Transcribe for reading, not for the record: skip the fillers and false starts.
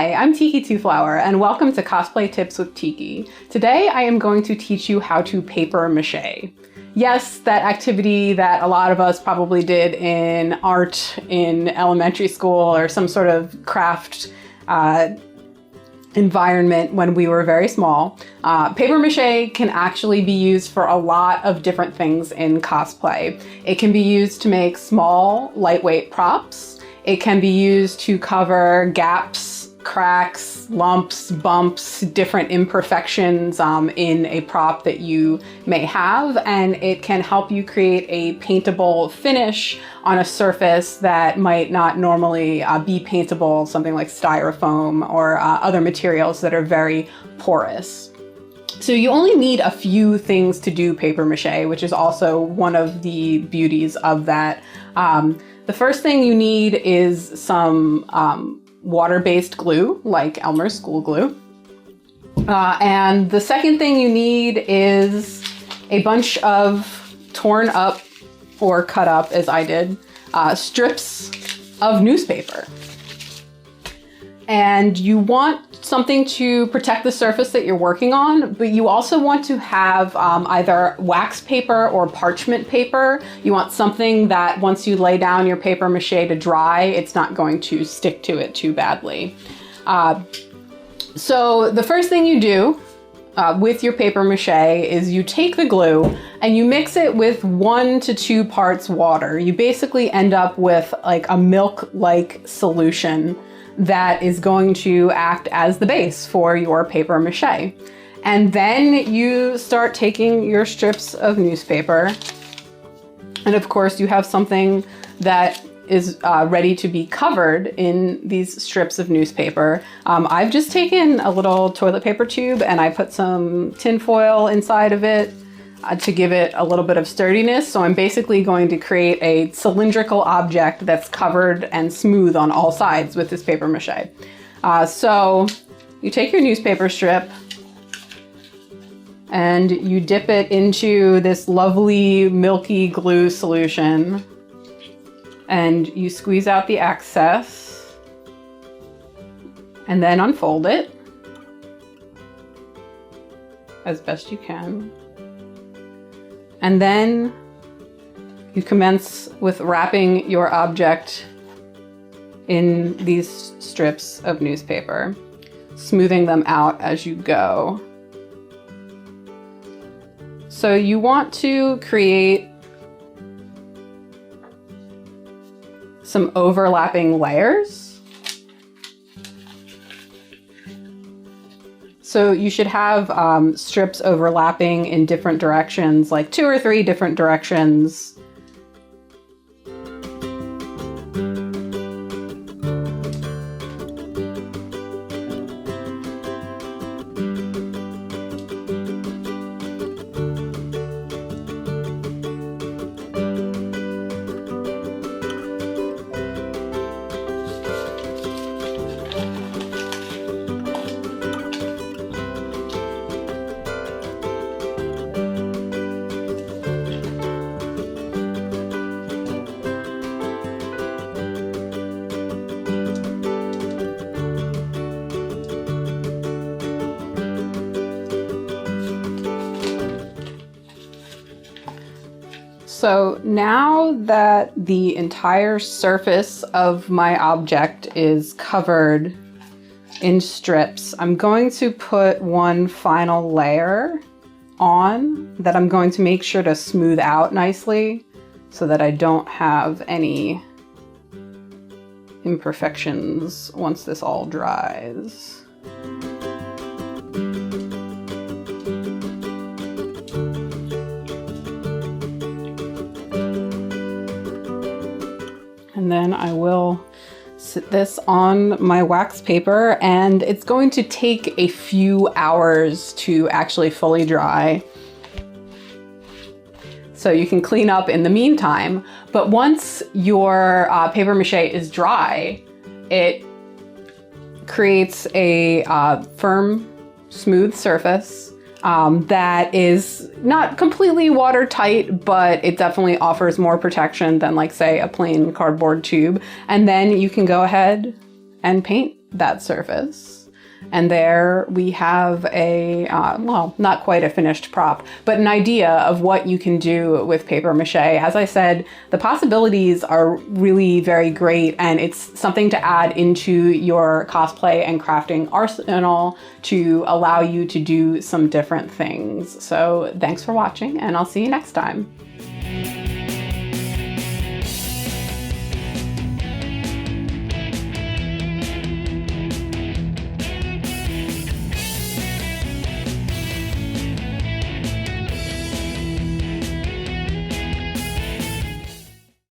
Hi, I'm Tiki Twoflower and welcome to Cosplay Tips with Tiki. Today I am going to teach you how to paper mache. Yes, that activity that a lot of us probably did in art in elementary school or some sort of craft environment when we were very small. Paper mache can actually be used for a lot of different things in cosplay. It can be used to make small, lightweight props. It can be used to cover gaps, cracks, lumps, bumps, different imperfections in a prop that you may have, and it can help you create a paintable finish on a surface that might not normally be paintable, something like styrofoam or other materials that are very porous. So you only need a few things to do paper mache, which is also one of the beauties of that. The first thing you need is some water-based glue, like Elmer's school glue. And the second thing you need is a bunch of torn up or cut up, as I did, strips of newspaper. And you want something to protect the surface that you're working on, but you also want to have either wax paper or parchment paper. You want something that once you lay down your paper mache to dry, it's not going to stick to it too badly. So the first thing you do with your paper mache is you take the glue and you mix it with 1 to 2 parts water. You basically end up with like a milk-like solution that is going to act as the base for your paper mache. And then you start taking your strips of newspaper. And of course you have something that is ready to be covered in these strips of newspaper. I've just taken a little toilet paper tube and I put some tin foil inside of it to give it a little bit of sturdiness. So I'm basically going to create a cylindrical object that's covered and smooth on all sides with this paper mache. So you take your newspaper strip and you dip it into this lovely milky glue solution and you squeeze out the excess and then unfold it as best you can. And then you commence with wrapping your object in these strips of newspaper, smoothing them out as you go. So you want to create some overlapping layers. So you should have strips overlapping in different directions, like 2 or 3 different directions. So now that the entire surface of my object is covered in strips, I'm going to put one final layer on that I'm going to make sure to smooth out nicely so that I don't have any imperfections once this all dries. And then I will sit this on my wax paper, and it's going to take a few hours to actually fully dry. So you can clean up in the meantime, but once your paper mache is dry, it creates a firm, smooth surface that is not completely watertight, but it definitely offers more protection than, like, say, a plain cardboard tube. And then you can go ahead and paint that surface. And there we have a, well, not quite a finished prop, but an idea of what you can do with paper mache. As I said, the possibilities are really very great, and it's something to add into your cosplay and crafting arsenal to allow you to do some different things. So thanks for watching, and I'll see you next time.